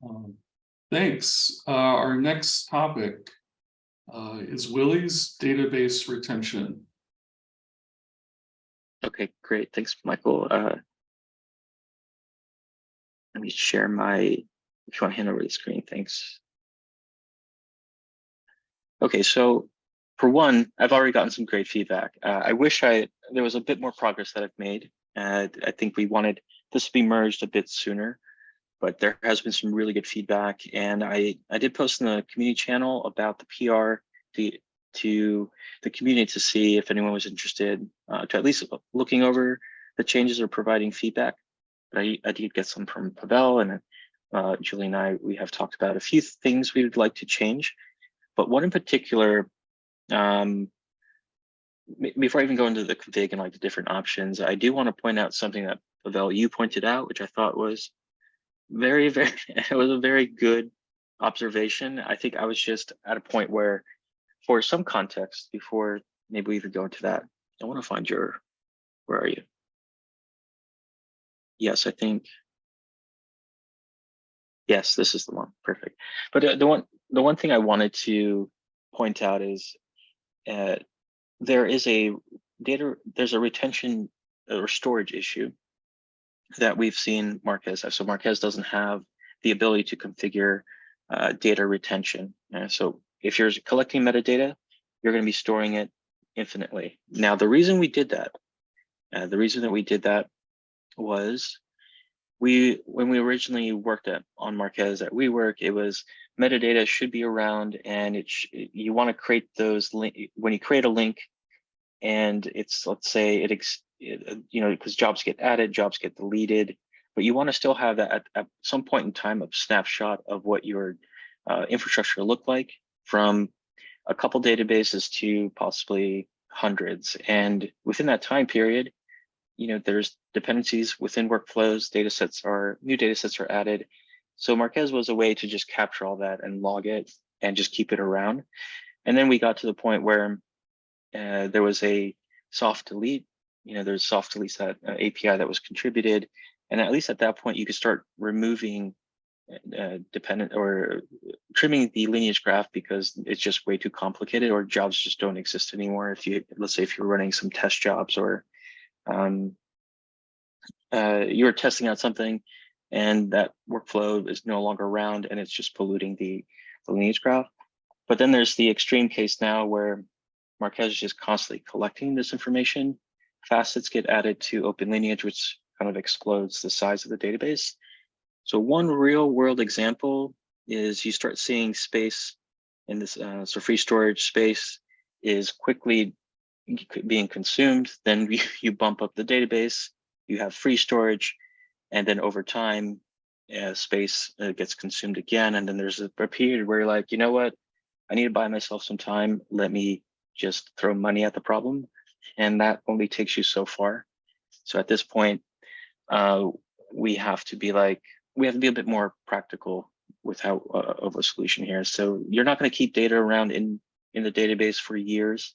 Um, Thanks. Our next topic is Willy's database retention. Okay, great. Thanks, Michael. Let me share my, if you want to hand over the screen, thanks. Okay, so for one, I've already gotten some great feedback. I wish there was a bit more progress that I've made. I think we wanted this to be merged a bit sooner, but there has been some really good feedback. And I did post in the community channel about the PR to the community to see if anyone was interested to at least looking over the changes or providing feedback. But I did get some from Pavel, and Julie and I, we have talked about a few things we would like to change. But one in particular, before I even go into the config and like the different options, I do want to point out something that Pavel, you pointed out, which I thought was it was a very good observation. I think I was just at a point where, for some context, before maybe we even go into that, I want to find where are you? Yes, I think, yes, this is the one, perfect. But the one thing I wanted to point out is there's a retention or storage issue that we've seen Marquez have. So Marquez doesn't have the ability to configure data retention. So if you're collecting metadata, you're going to be storing it infinitely. Now, the reason we did that, was when we originally worked on Marquez at WeWork, it was metadata should be around, and you want to create those when you create a link, and it's, let's say because jobs get added, jobs get deleted, but you want to still have that at some point in time a snapshot of what your infrastructure looked like from a couple databases to possibly hundreds. And within that time period, there's dependencies within workflows, new data sets are added. So Marquez was a way to just capture all that and log it and just keep it around. And then we got to the point where there was a soft delete. There's soft deletes, that API that was contributed. And at least at that point, you could start removing dependent or trimming the lineage graph because it's just way too complicated, or jobs just don't exist anymore. Let's say if you're running some test jobs, or you're testing out something and that workflow is no longer around and it's just polluting the lineage graph. But then there's the extreme case now where Marquez is just constantly collecting this information. Facets get added to open lineage, which kind of explodes the size of the database. So one real world example is you start seeing space in this, so free storage space is quickly being consumed. Then you bump up the database, you have free storage, and then over time, space gets consumed again. And then there's a period where you're like, you know what? I need to buy myself some time. Let me just throw money at the problem. And that only takes you so far. So at this point, we have to be a bit more practical with how of a solution here. So you're not going to keep data around in the database for years.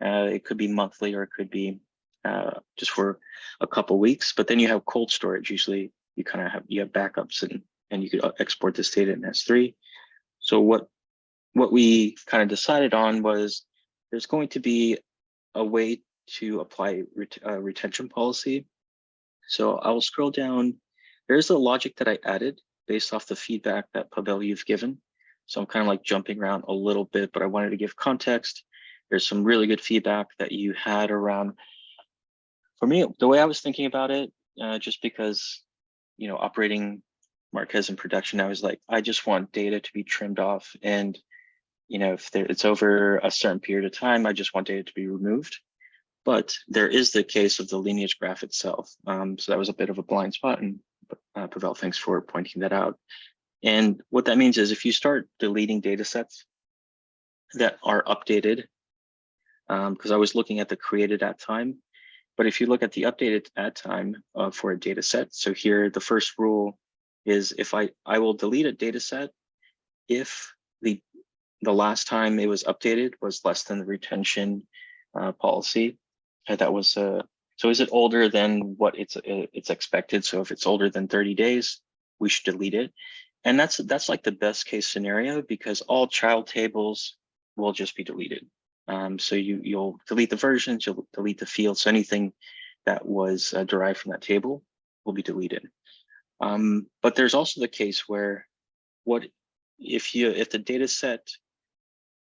It could be monthly, or it could be just for a couple weeks. But then you have cold storage. Usually you have backups, and you could export this data in S3. So what we kind of decided on was there's going to be a way to apply retention policy. So I will scroll down. There's a logic that I added based off the feedback that Pavel, you've given. So I'm kind of like jumping around a little bit, but I wanted to give context. There's some really good feedback that you had around. For me, the way I was thinking about it, just because, operating Marquez in production, I was like, I just want data to be trimmed off. And, if it's over a certain period of time, I just want data to be removed. But there is the case of the lineage graph itself. So that was a bit of a blind spot. And Pavel, thanks for pointing that out. And what that means is if you start deleting data sets that are updated, because I was looking at the created at time, but if you look at the updated at time for a data set, so here the first rule is if I will delete a data set if the last time it was updated was less than the retention policy. That was so is it older than what it's expected? So if it's older than 30 days, we should delete it. And that's like the best case scenario, because all child tables will just be deleted. So you'll delete the versions, you'll delete the fields, so anything that was derived from that table will be deleted. But there's also the case where what if the data set,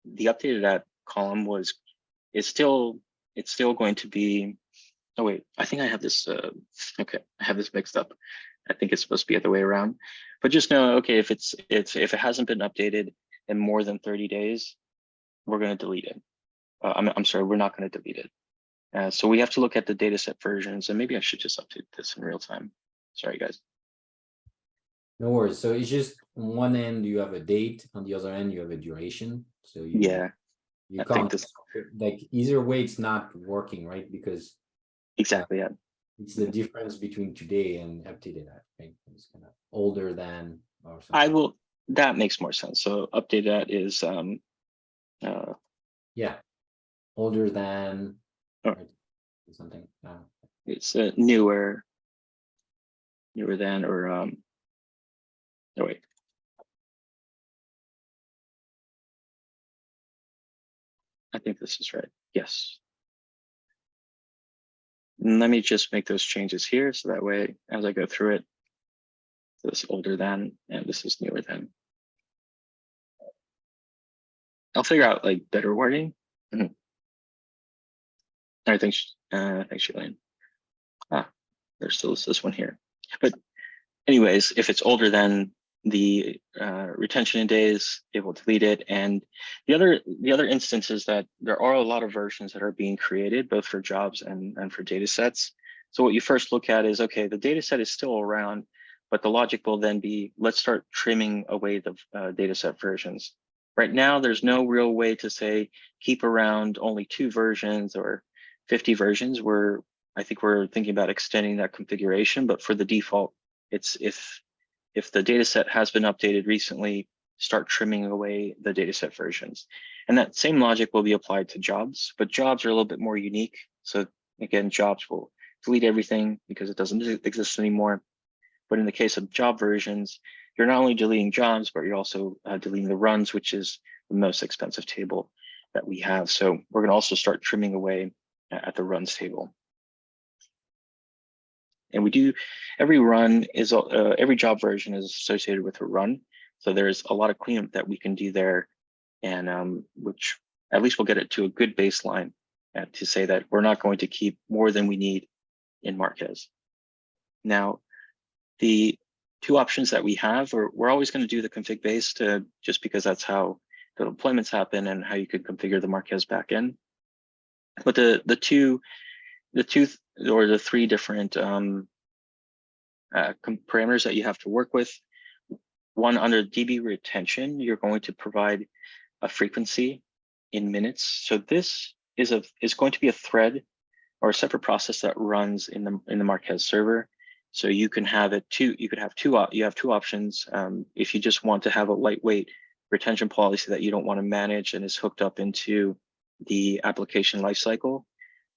the updated at column it's still going to be, oh wait, I think I have this, okay, I have this mixed up. I think it's supposed to be the other way around, but just know, okay, if it hasn't been updated in more than 30 days, we're going to delete it. I'm sorry, we're not going to delete it. So we have to look at the data set versions, and maybe I should just update this in real time. Sorry, guys. No worries. So it's just on one end you have a date, on the other end you have a duration. So you I can't think this like either way it's not working, right? Because exactly, yeah. it's the difference between today and updated at, right? It's kind of older than or something. That makes more sense. So update that is yeah, older than right, something. it's newer than, or oh wait. I think this is right. Yes. And let me just make those changes here, so that way, as I go through it, this is older than, and this is newer than. I'll figure out like better wording. Mm-hmm. I think, thanks, Julian. There's still this one here. But anyways, if it's older than the retention in days, it will delete it. And the other instance is that there are a lot of versions that are being created, both for jobs and for data sets. So what you first look at is, okay, the data set is still around, but the logic will then be, let's start trimming away the data set versions. Right now, there's no real way to say, keep around only 2 versions or 50 versions. I think we're thinking about extending that configuration, but for the default, it's if the data set has been updated recently, start trimming away the data set versions. And that same logic will be applied to jobs, but jobs are a little bit more unique. So again, jobs will delete everything because it doesn't exist anymore. But in the case of job versions, you're not only deleting jobs, but you're also deleting the runs, which is the most expensive table that we have. So we're going to also start trimming away at the runs table. And we do, every job version is associated with a run. So there's a lot of cleanup that we can do there, and which at least we'll get it to a good baseline to say that we're not going to keep more than we need in Marquez. Now, the 2 options that we have, we're always going to do the config based, just because that's how the deployments happen and how you could configure the Marquez backend. But the 3 different parameters that you have to work with. One, under DB retention, you're going to provide a frequency in minutes. So this is going to be a thread or a separate process that runs in the Marquez server. So you can have you have 2 options. If you just want to have a lightweight retention policy that you don't want to manage and is hooked up into the application lifecycle,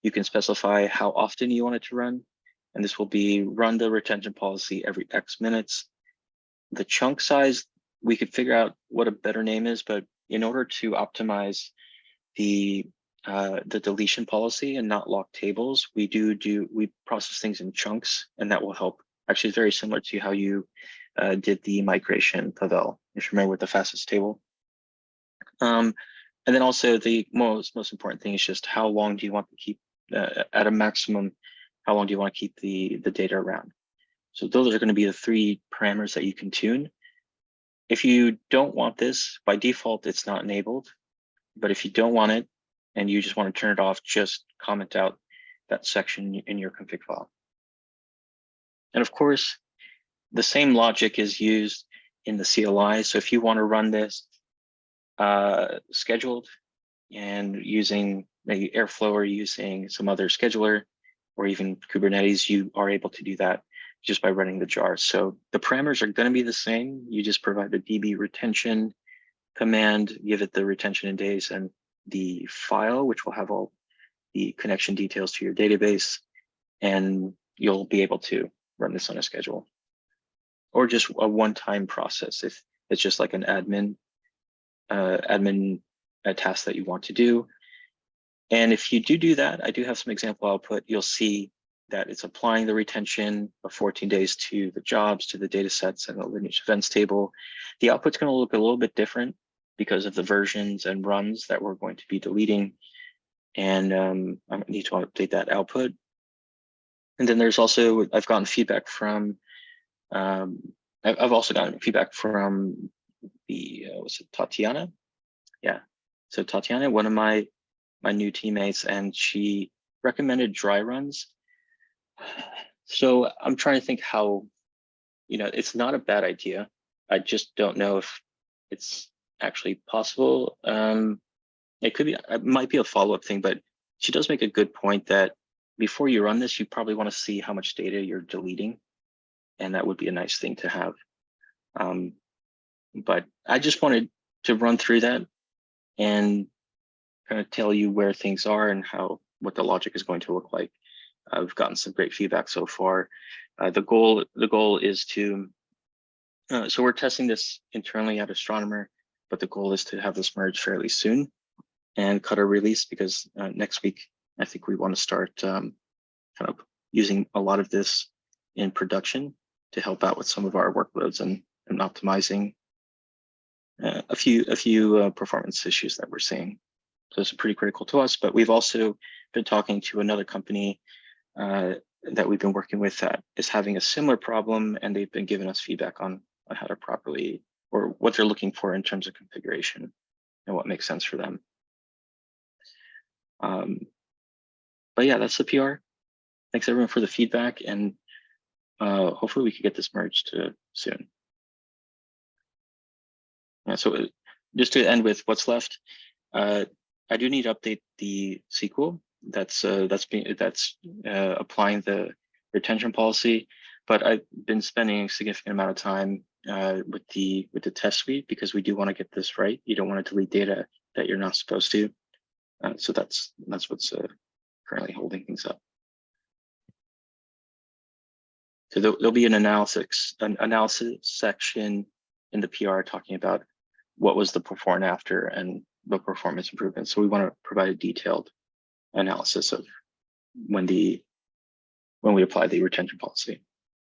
you can specify how often you want it to run. And this will be run the retention policy every X minutes. The chunk size, we could figure out what a better name is, but in order to optimize the deletion policy and not lock tables, we process things in chunks, and that will help. Actually, it's very similar to how you did the migration Pavel, if you remember, with the fastest table. And then also the most important thing is just how long do you want to keep at a maximum. How long do you want to keep the data around? So those are going to be the 3 parameters that you can tune. If you don't want this, by default, it's not enabled. But if you don't want it and you just want to turn it off, just comment out that section in your config file. And of course, the same logic is used in the CLI. So if you want to run this scheduled and using maybe Airflow or using some other scheduler, or even Kubernetes, you are able to do that just by running the jar. So the parameters are going to be the same. You just provide the DB retention command, give it the retention in days and the file, which will have all the connection details to your database, and you'll be able to run this on a schedule or just a one-time process if it's just like an admin task that you want to do. And if you do that, I do have some example output. You'll see that it's applying the retention of 14 days to the jobs, to the data sets and the lineage events table. The output's going to look a little bit different because of the versions and runs that we're going to be deleting. And I need to update that output. And then there's also, I've gotten feedback from, I've also gotten feedback from the, was it Tatiana? Yeah, so Tatiana, one of my new teammates, and she recommended dry runs. So I'm trying to think how, it's not a bad idea. I just don't know if it's actually possible. It could be, it might be a follow-up thing, but she does make a good point that before you run this, you probably want to see how much data you're deleting. And that would be a nice thing to have. But I just wanted to run through that and kind of tell you where things are and what the logic is going to look like. I've gotten some great feedback so far. The goal is to, so we're testing this internally at Astronomer, but the goal is to have this merge fairly soon and cut a release, because next week, I think we want to start kind of using a lot of this in production to help out with some of our workloads and optimizing a few performance issues that we're seeing. So it's pretty critical to us, but we've also been talking to another company that we've been working with that is having a similar problem, and they've been giving us feedback on how to properly, or what they're looking for in terms of configuration and what makes sense for them. But yeah, that's the PR. Thanks everyone for the feedback, and hopefully we can get this merged soon. So just to end with what's left, I do need to update the SQL that's applying the retention policy, but I've been spending a significant amount of time with the test suite, because we do want to get this right. You don't want to delete data that you're not supposed to. So that's what's currently holding things up. So there'll be an analysis section in the PR talking about what was the before and after and the performance improvements. So we want to provide a detailed analysis of when we apply the retention policy.